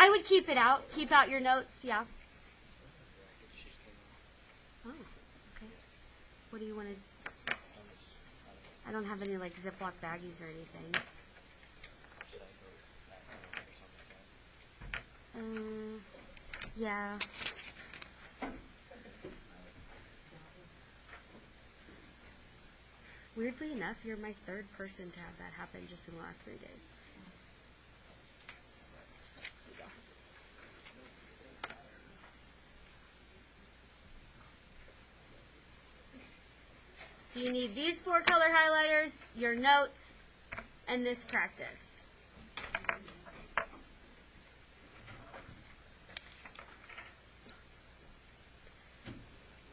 I would keep it out. Keep out your notes, yeah. Oh, okay. What do you want to... I don't have any, like, Ziploc baggies or anything. Yeah. Weirdly enough, you're my third person to have that happen just in the last 3 days. So you need these 4 color highlighters, your notes, and this practice.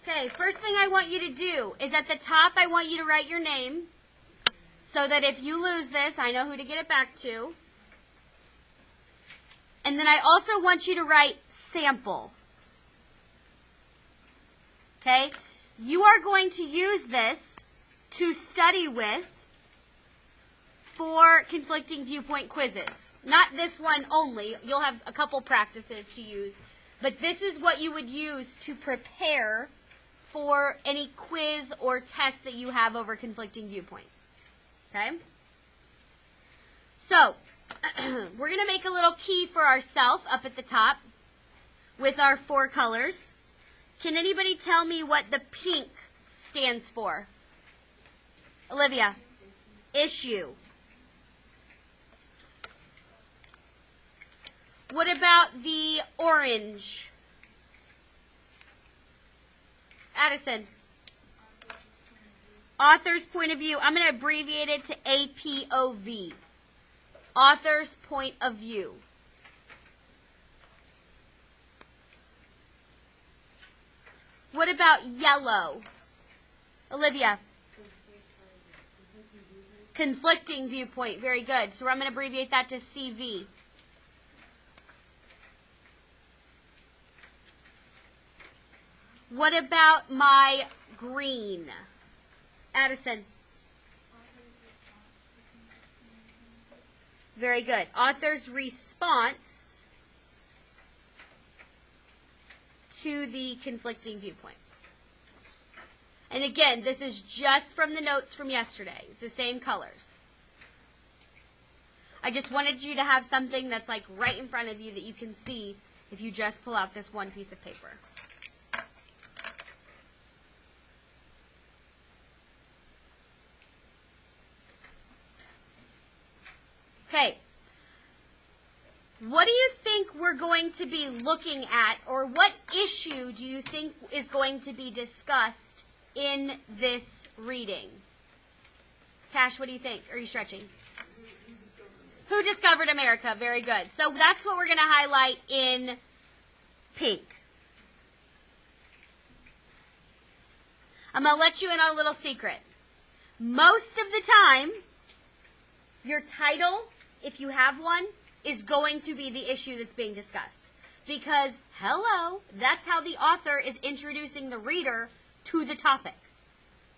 Okay, first thing I want you to do is at the top I want you to write your name so that if you lose this, I know who to get it back to. And then I also want you to write sample. Okay? You are going to use this to study with for conflicting viewpoint quizzes. Not this one only. You'll have a couple practices to use. But this is what you would use to prepare for any quiz or test that you have over conflicting viewpoints. Okay? So, we're going to make a little key for ourselves up at the top with our 4 colors. Can anybody tell me what the pink stands for? Olivia. Issue. What about the orange? Addison. Author's point of view. I'm going to abbreviate it to APOV. Author's point of view. What about yellow? Olivia. Conflicting viewpoint. Very good. So I'm going to abbreviate that to CV. What about my green? Addison. Very good. Author's response to the conflicting viewpoint. And again, this is just from the notes from yesterday. It's the same colors. I just wanted you to have something that's like right in front of you that you can see if you just pull out this one piece of paper. Okay, what do you think we're going to be looking at, or what issue do you think is going to be discussed in this reading? Cash, what do you think? Are you stretching? Who discovered America? Very good. So that's what we're going to highlight in pink. I'm going to let you in on a little secret. Most of the time, your title, if you have one, is going to be the issue that's being discussed. Because, hello, that's how the author is introducing the reader to the topic.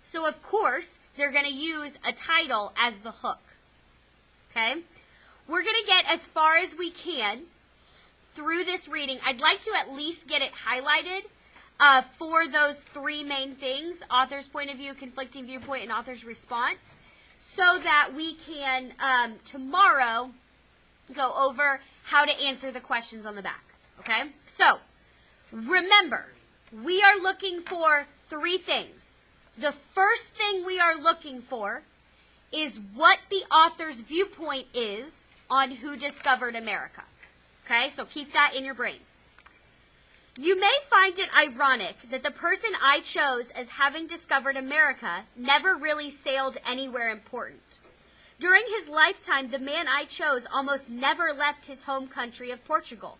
So, of course, they're going to use a title as the hook. Okay? We're going to get as far as we can through this reading. I'd like to at least get it highlighted for those 3 main things: author's point of view, conflicting viewpoint, and author's response, so that we can, tomorrow, go over how to answer the questions on the back. Okay? So, remember, we are looking for 3 things. The first thing we are looking for is what the author's viewpoint is on who discovered America. Okay? So keep that in your brain. You may find it ironic that the person I chose as having discovered America never really sailed anywhere important. During his lifetime, the man I chose almost never left his home country of Portugal.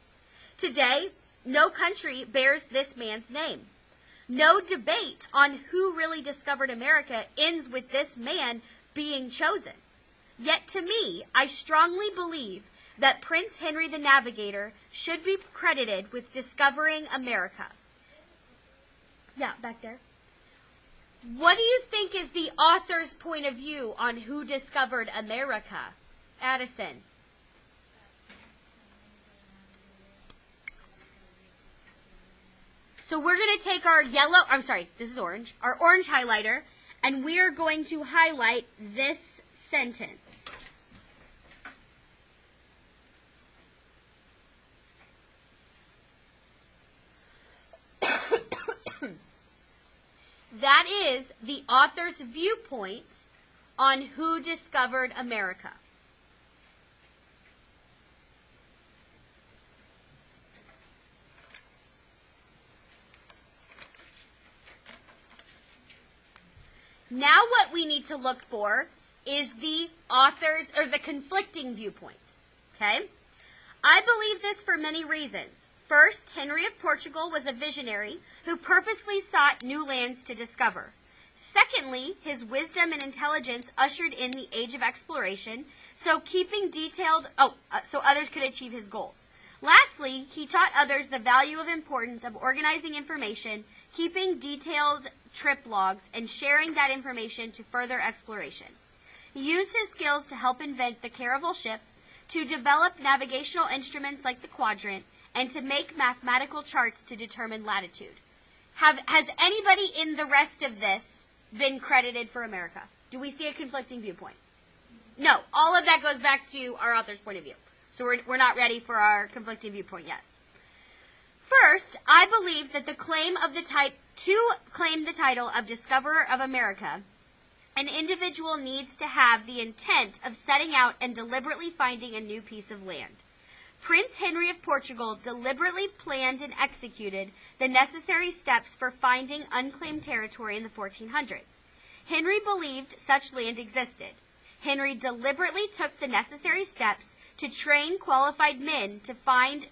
Today, no country bears this man's name. No debate on who really discovered America ends with this man being chosen. Yet to me, I strongly believe that Prince Henry the Navigator should be credited with discovering America. Yeah, back there. What do you think is the author's point of view on who discovered America? Addison. So we're going to take our this is orange, our orange highlighter, and we are going to highlight this sentence. That is the author's viewpoint on who discovered America. Now what we need to look for is the author's, or the conflicting viewpoint. Okay? I believe this for many reasons. First, Henry of Portugal was a visionary who purposely sought new lands to discover. Secondly, his wisdom and intelligence ushered in the age of exploration, so others could achieve his goals. Lastly, he taught others the value of importance of organizing information, keeping detailed trip logs, and sharing that information to further exploration. He used his skills to help invent the caravel ship, to develop navigational instruments like the quadrant, and to make mathematical charts to determine latitude. Has anybody in the rest of this been credited for America? Do we see a conflicting viewpoint? No. All of that goes back to our author's point of view. So we're not ready for our conflicting viewpoint, yes. First, I believe that to claim the title of Discoverer of America, an individual needs to have the intent of setting out and deliberately finding a new piece of land. Prince Henry of Portugal deliberately planned and executed the necessary steps for finding unclaimed territory in the 1400s. Henry believed such land existed. Henry deliberately took the necessary steps to train qualified men to find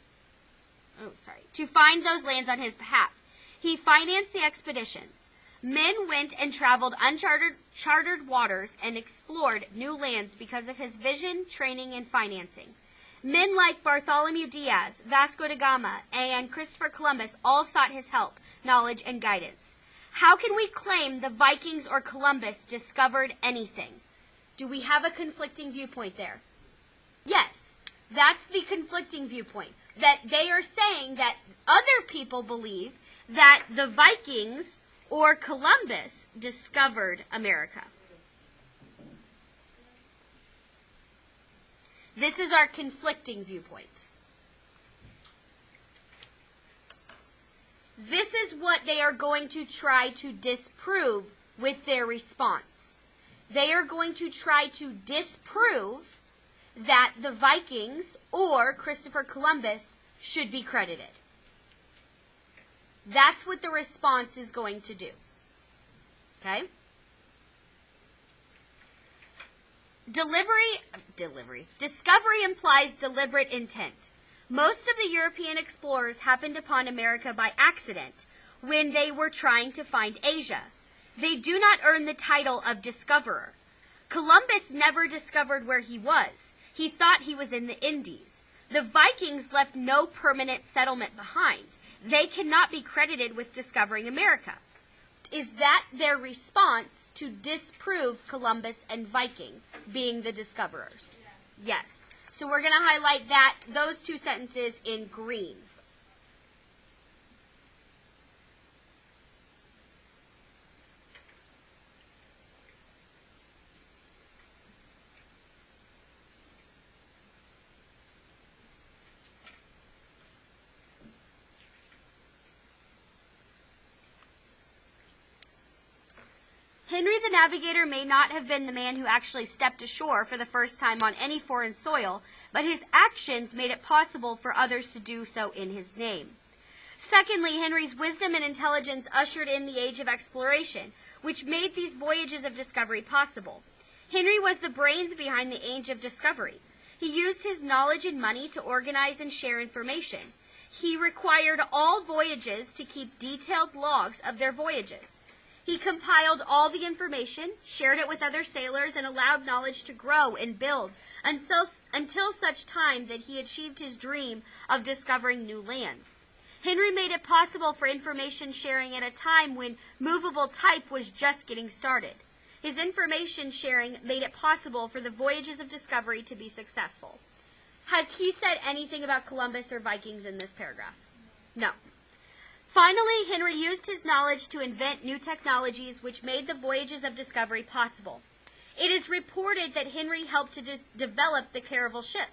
those lands on his behalf. He financed the expeditions. Men went and traveled uncharted waters and explored new lands because of his vision, training, and financing. Men like Bartholomew Diaz, Vasco da Gama, and Christopher Columbus all sought his help, knowledge, and guidance. How can we claim the Vikings or Columbus discovered anything? Do we have a conflicting viewpoint there? Yes, that's the conflicting viewpoint. That they are saying that other people believe that the Vikings or Columbus discovered America. This is our conflicting viewpoint. This is what they are going to try to disprove with their response. They are going to try to disprove that the Vikings or Christopher Columbus should be credited. That's what the response is going to do. Okay? Discovery implies deliberate intent. Most of the European explorers happened upon America by accident when they were trying to find Asia. They do not earn the title of discoverer. Columbus never discovered where he was. He thought he was in the Indies. The Vikings left no permanent settlement behind. They cannot be credited with discovering America. Is that their response to disprove Columbus and Viking being the discoverers? Yes. So we're going to highlight those two sentences in green. Henry the Navigator may not have been the man who actually stepped ashore for the first time on any foreign soil, but his actions made it possible for others to do so in his name. Secondly, Henry's wisdom and intelligence ushered in the age of exploration, which made these voyages of discovery possible. Henry was the brains behind the age of discovery. He used his knowledge and money to organize and share information. He required all voyages to keep detailed logs of their voyages. He compiled all the information, shared it with other sailors, and allowed knowledge to grow and build until such time that he achieved his dream of discovering new lands. Henry made it possible for information sharing at a time when movable type was just getting started. His information sharing made it possible for the voyages of discovery to be successful. Has he said anything about Columbus or Vikings in this paragraph? No. Finally, Henry used his knowledge to invent new technologies which made the voyages of discovery possible. It is reported that Henry helped to develop the caravel ship.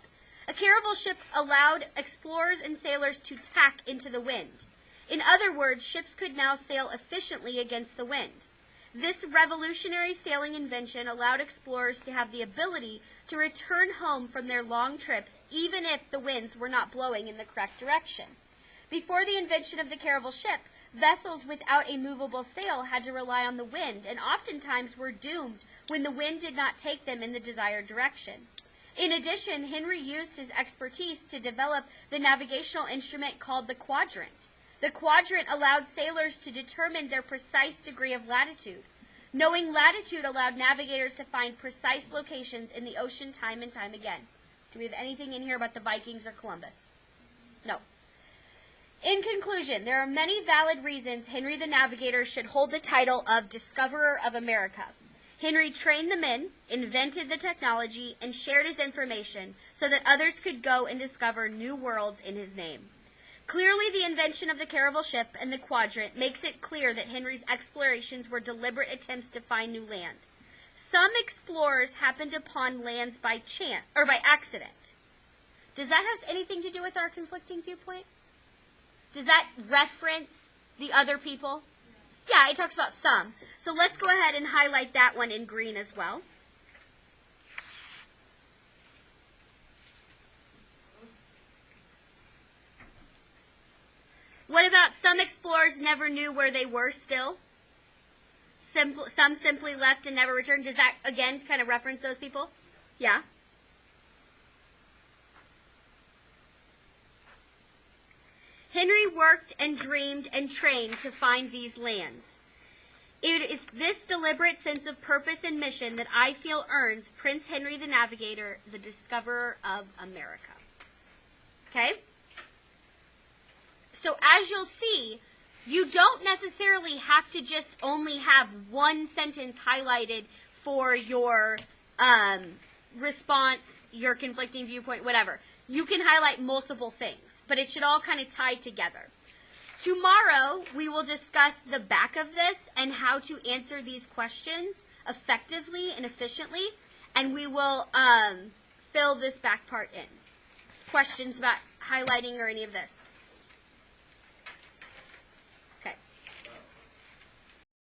A caravel ship allowed explorers and sailors to tack into the wind. In other words, ships could now sail efficiently against the wind. This revolutionary sailing invention allowed explorers to have the ability to return home from their long trips even if the winds were not blowing in the correct direction. Before the invention of the caravel ship, vessels without a movable sail had to rely on the wind and oftentimes were doomed when the wind did not take them in the desired direction. In addition, Henry used his expertise to develop the navigational instrument called the quadrant. The quadrant allowed sailors to determine their precise degree of latitude. Knowing latitude allowed navigators to find precise locations in the ocean time and time again. Do we have anything in here about the Vikings or Columbus? No. In conclusion, there are many valid reasons Henry the Navigator should hold the title of Discoverer of America. Henry trained the men, invented the technology, and shared his information so that others could go and discover new worlds in his name. Clearly, the invention of the caravel ship and the quadrant makes it clear that Henry's explorations were deliberate attempts to find new land. Some explorers happened upon lands by chance or by accident. Does that have anything to do with our conflicting viewpoint? Does that reference the other people? Yeah, it talks about some. So let's go ahead and highlight that one in green as well. What about some explorers never knew where they were still? Some simply left and never returned. Does that, again, kind of reference those people? Yeah? Henry worked and dreamed and trained to find these lands. It is this deliberate sense of purpose and mission that I feel earns Prince Henry the Navigator the Discoverer of America. Okay? So as you'll see, you don't necessarily have to just only have one sentence highlighted for your response, your conflicting viewpoint, whatever. You can highlight multiple things, but it should all kind of tie together. Tomorrow, we will discuss the back of this and how to answer these questions effectively and efficiently, and we will fill this back part in. Questions about highlighting or any of this?